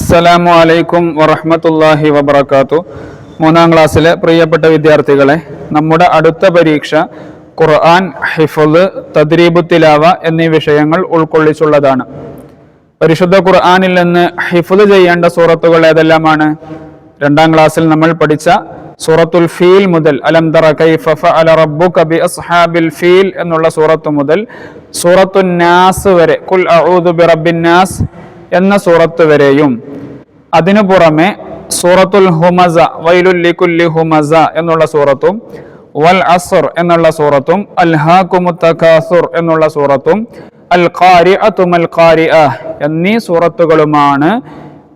അസ്സലാമു അലൈക്കും വറഹ്മത്തുള്ളാഹി വബറകാതുഹു. മൂന്നാം ക്ലാസ്സിലെ പ്രിയപ്പെട്ട വിദ്യാർത്ഥികളെ, നമ്മുടെ അടുത്ത പരീക്ഷ ഖുർആൻ, ഹിഫ്ള്, തദ്രീബു തിലാവ എന്നീ വിഷയങ്ങൾ ഉൾക്കൊള്ളിച്ചുള്ളതാണ്. പരിശുദ്ധ ഖുർആനിൽ നിന്ന് ഹിഫ്ള് ചെയ്യേണ്ട സൂറത്തുകൾ ഏതെല്ലാമാണ്? രണ്ടാം ക്ലാസ്സിൽ നമ്മൾ പഠിച്ച സൂറത്തുൽ ഫീൽ മുതൽ അലം തറ കൈഫ ഫഅല റബ്ബുക ബി അസ്ഹാബിൽ ഫീൽ എന്നുള്ള സൂറത്ത് മുതൽ സൂറത്തുൻ നാസ് വരെ, ഖുൽ അഊദു ബിറബ്ബിൻ നാസ് എന്ന സൂറത്ത് വരെയും, അതിനു പുറമെ സൂറത്തുൽ ഹുമസ വൈലുൽ ലികുല്ലി ഹുമസ എന്നുള്ള സൂറത്തും, വൽ അസ്ർ എന്നുള്ള സൂറത്തും, അൽഹാകുമുത് തകാസുർ എന്നുള്ള സൂറത്തും, അൽ ഖാരിഅതു മൽ ഖാരിഅ എന്നീ സൂറത്തുകളുമാണ്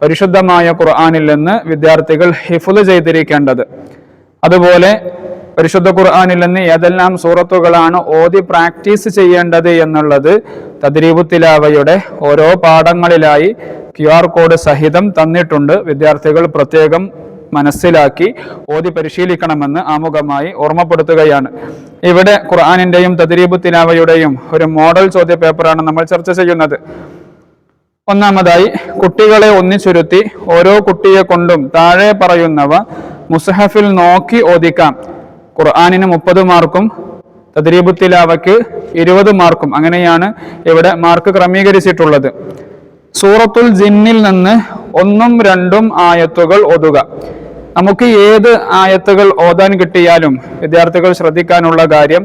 പരിശുദ്ധമായ ഖുർആനിൽ നിന്ന് വിദ്യാർത്ഥികൾ ഹിഫ്ള് ചെയ്തിരിക്കേണ്ടത്. അതുപോലെ പരിശുദ്ധ ഖുർആനിൽ നിന്ന് ഏതെല്ലാം സൂറത്തുകളാണ് ഓതി പ്രാക്ടീസ് ചെയ്യേണ്ടത് എന്നുള്ളത് തദ്രീബു തിലാവയുടെ ഓരോ പാഠങ്ങളിലായി QR കോഡ് സഹിതം തന്നിട്ടുണ്ട്. വിദ്യാർത്ഥികൾ പ്രത്യേകം മനസ്സിലാക്കി ഓതി പരിശീലിക്കണമെന്ന് ആമുഖമായി ഓർമ്മപ്പെടുത്തുകയാണ്. ഇവിടെ ഖുർആനിന്റെയും തദ്രീബു തിലാവയുടെയും ഒരു മോഡൽ ചോദ്യ പേപ്പറാണ് നമ്മൾ ചർച്ച ചെയ്യുന്നത്. ഒന്നാമതായി, കുട്ടികളെ ഒന്നിച്ചുരുത്തി ഓരോ കുട്ടിയെ കൊണ്ടും താഴെ പറയുന്നവ മുസ്ഹഫിൽ നോക്കി ഓദിക്കാം. ഖുർആനിന് 30 മാർക്കും തദ്രീബു തിലാവയ്ക്ക് 20 മാർക്കും, അങ്ങനെയാണ് ഇവിടെ മാർക്ക് ക്രമീകരിച്ചിട്ടുള്ളത്. സൂറത്തുൽ ജിന്നിൽ നിന്ന് 1ഉം 2ഉം ആയത്തുകൾ ഓതുക. നമുക്ക് ഏത് ആയത്തുകൾ ഓതാൻ കിട്ടിയാലും വിദ്യാർത്ഥികൾ ശ്രദ്ധിക്കാനുള്ള കാര്യം,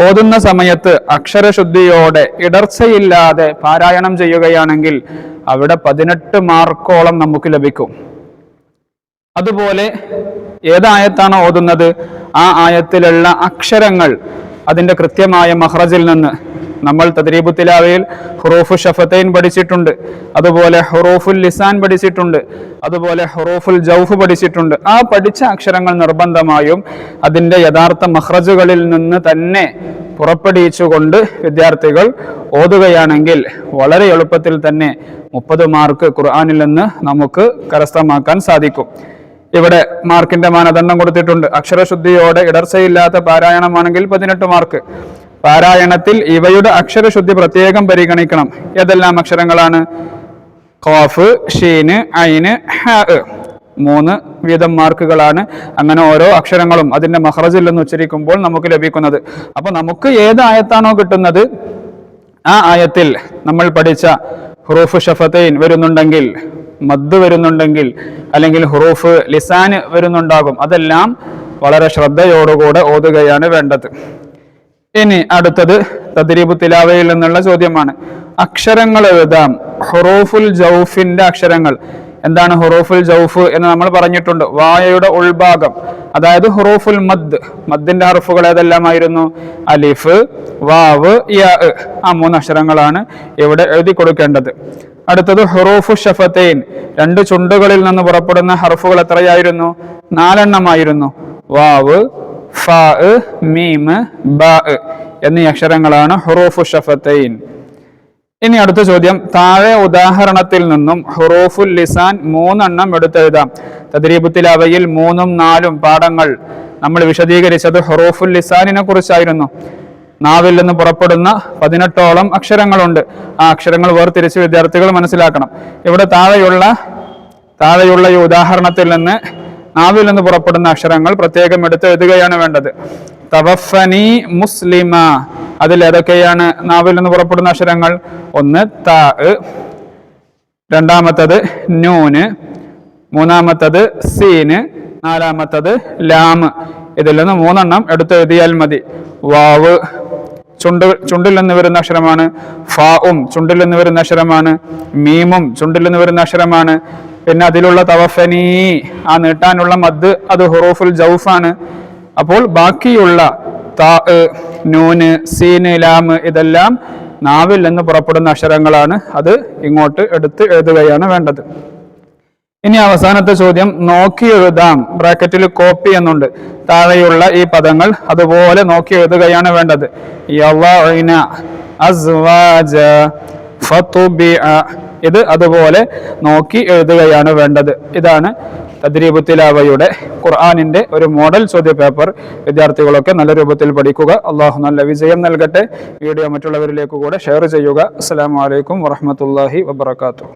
ഓതുന്ന സമയത്ത് അക്ഷരശുദ്ധിയോടെ ഇടർച്ചയില്ലാതെ പാരായണം ചെയ്യുകയാണെങ്കിൽ അവിടെ 18 മാർക്കോളം നമുക്ക് ലഭിക്കും. അതുപോലെ ഏതായത്താണോ ഓതുന്നത് ആ ആയത്തിലുള്ള അക്ഷരങ്ങൾ അതിൻ്റെ കൃത്യമായ മഖ്റജിൽ നിന്ന്, നമ്മൾ തദ്രീബു തിലാവയിൽ ഹുറൂഫു ഷഫതൈൻ പഠിച്ചിട്ടുണ്ട്, അതുപോലെ ഹുറൂഫുൽ ലിസാൻ പഠിച്ചിട്ടുണ്ട്, അതുപോലെ ഹുറൂഫുൽ ജൗഫ് പഠിച്ചിട്ടുണ്ട്. ആ പഠിച്ച അക്ഷരങ്ങൾ നിർബന്ധമായും അതിൻ്റെ യഥാർത്ഥ മഖ്റജുകളിൽ നിന്ന് തന്നെ പുറപ്പെടുവിച്ചുകൊണ്ട് വിദ്യാർത്ഥികൾ ഓതുകയാണെങ്കിൽ വളരെ എളുപ്പത്തിൽ തന്നെ 30 മാർക്ക് ഖുർആനിൽ നിന്ന് നമുക്ക് കരസ്ഥമാക്കാൻ സാധിക്കും. ഇവിടെ മാർക്കിന്റെ മാനദണ്ഡം കൊടുത്തിട്ടുണ്ട്. അക്ഷരശുദ്ധിയോടെ ഇടർച്ചയില്ലാത്ത പാരായണമാണെങ്കിൽ 18 മാർക്ക്. പാരായണത്തിൽ ഇവയുടെ അക്ഷരശുദ്ധി പ്രത്യേകം പരിഗണിക്കണം. ഏതെല്ലാം അക്ഷരങ്ങളാണ്? ഖാഫ്, ഷീന്, ഐന്, ഹാ. 3 വീതം മാർക്കുകളാണ്. അങ്ങനെ ഓരോ അക്ഷരങ്ങളും അതിന്റെ മഖ്റജിൽ നിന്ന് ഉച്ചരിക്കുമ്പോൾ നമുക്ക് ലഭിക്കുന്നത്. അപ്പൊ നമുക്ക് ഏത് ആയത്താണോ കിട്ടുന്നത് ആ ആയത്തിൽ നമ്മൾ പഠിച്ച ഹുറൂഫ് ഷഫതൈൻ വരുന്നുണ്ടെങ്കിൽ, മദ് വരുന്നുണ്ടെങ്കിൽ, അല്ലെങ്കിൽ ഹുറൂഫ് ലിസാന് വരുന്നുണ്ടാകും, അതെല്ലാം വളരെ ശ്രദ്ധയോടുകൂടെ ഓതുകയാണ് വേണ്ടത്. ഇനി അടുത്തത് തദ്രീബു തിലാവയിൽ നിന്നുള്ള ചോദ്യമാണ്. അക്ഷരങ്ങൾ എഴുതാം. ഹുറൂഫുൽ ജൗഫിന്റെ അക്ഷരങ്ങൾ എന്താണ്? ഹുറൂഫുൽ ജൗഫ് എന്ന് നമ്മൾ പറഞ്ഞിട്ടുണ്ട്. വായയുടെ ഉൾഭാഗം, അതായത് ഹുറൂഫുൽ മദ്, മദ്ദിന്റെ ഹർഫുകൾ ഏതെല്ലാമായിരുന്നു? അലിഫ്, വാവ്, യാ. ആ 3 അക്ഷരങ്ങളാണ് ഇവിടെ എഴുതി കൊടുക്കേണ്ടത്. അടുത്തത് ഹുറൂഫു ഷഫതൈൻ, 2 ചുണ്ടുകളിൽ നിന്ന് പുറപ്പെടുന്ന ഹർഫുകൾ എത്രയായിരുന്നു? 4 എണ്ണമായിരുന്നു. വാവ്, ഫാ, മീം, ബാ എന്നീ അക്ഷരങ്ങളാണ് ഹുറൂഫു ഷഫതൈൻ. ഇനി അടുത്ത ചോദ്യം, താഴെ ഉദാഹരണത്തിൽ നിന്നും ഹുറൂഫുൽ ലിസാൻ 3 എണ്ണം എടുത്തെഴുതാം. തദ്രീബു തിലാവയിൽ 3ഉം 4ഉം പാഠങ്ങൾ നമ്മൾ വിശദീകരിച്ചത് ഹുറൂഫുൽ ലിസാനിനെ കുറിച്ചായിരുന്നു. നാവിൽ നിന്ന് പുറപ്പെടുന്ന 18ഓളം അക്ഷരങ്ങളുണ്ട്. ആ അക്ഷരങ്ങൾ വേർതിരിച്ച് വിദ്യാർത്ഥികൾ മനസ്സിലാക്കണം. ഇവിടെ താഴെയുള്ള ഈ ഉദാഹരണത്തിൽ നിന്ന് നാവിൽ നിന്ന് പുറപ്പെടുന്ന അക്ഷരങ്ങൾ പ്രത്യേകം എടുത്ത് എഴുതുകയാണ് വേണ്ടത്. തവഫനി മുസ്ലിമ, അതിൽ ഏതൊക്കെയാണ് നാവിൽ നിന്ന് പുറപ്പെടുന്ന അക്ഷരങ്ങൾ? 1 താ, 2ാമത്തത് നൂന്, 3ാമത്തത് സീന്, 4ാമത്തത് ലാം. ഇതിൽ നിന്ന് 3 എണ്ണം എടുത്തെഴുതിയാൽ മതി. വാവ് ചുണ്ടിൽ നിന്ന് വരുന്ന അക്ഷരമാണ്. ഫാഉം ചുണ്ടിൽ നിന്ന് വരുന്ന അക്ഷരമാണ്. മീമും ചുണ്ടിൽ നിന്ന് വരുന്ന അക്ഷരമാണ്. പിന്നെ അതിലുള്ള തവഫനി, ആ നീട്ടാനുള്ള മദ്, അത് ഹുറൂഫുൽ ജൗഫാണ്. അപ്പോൾ ബാക്കിയുള്ള താ, നൂന്, സീന്, ലാം ഇതെല്ലാം നാവിൽ നിന്ന് പുറപ്പെടുന്ന അക്ഷരങ്ങളാണ്. അത് ഇങ്ങോട്ട് എടുത്ത് എഴുതുകയാണ് വേണ്ടത്. ഇനി അവസാനത്തെ ചോദ്യം, നോക്കി എഴുതാം. ബ്രാക്കറ്റിൽ കോപ്പി എന്നുണ്ട്. താഴെയുള്ള ഈ പദങ്ങൾ അതുപോലെ നോക്കി എഴുതുകയാണ് വേണ്ടത്. യളഅന അസ്വാജ ഫതുബിഅ, ഇത് അതുപോലെ നോക്കി എഴുതുകയാണ് വേണ്ടത്. ഇതാണ് തദ്രീബു തിലാവയുടെ ഖുർആനിന്റെ ഒരു മോഡൽ ചോദ്യ പേപ്പർ. വിദ്യാർത്ഥികളൊക്കെ നല്ല രൂപത്തിൽ പഠിക്കുക. അള്ളാഹു നല്ല വിജയം നൽകട്ടെ. വീഡിയോ മറ്റുള്ളവരിലേക്ക് കൂടെ ഷെയർ ചെയ്യുക. അസ്സലാമു അലൈക്കും വറഹ്മത്തുള്ളാഹി വബറകാതുഹു.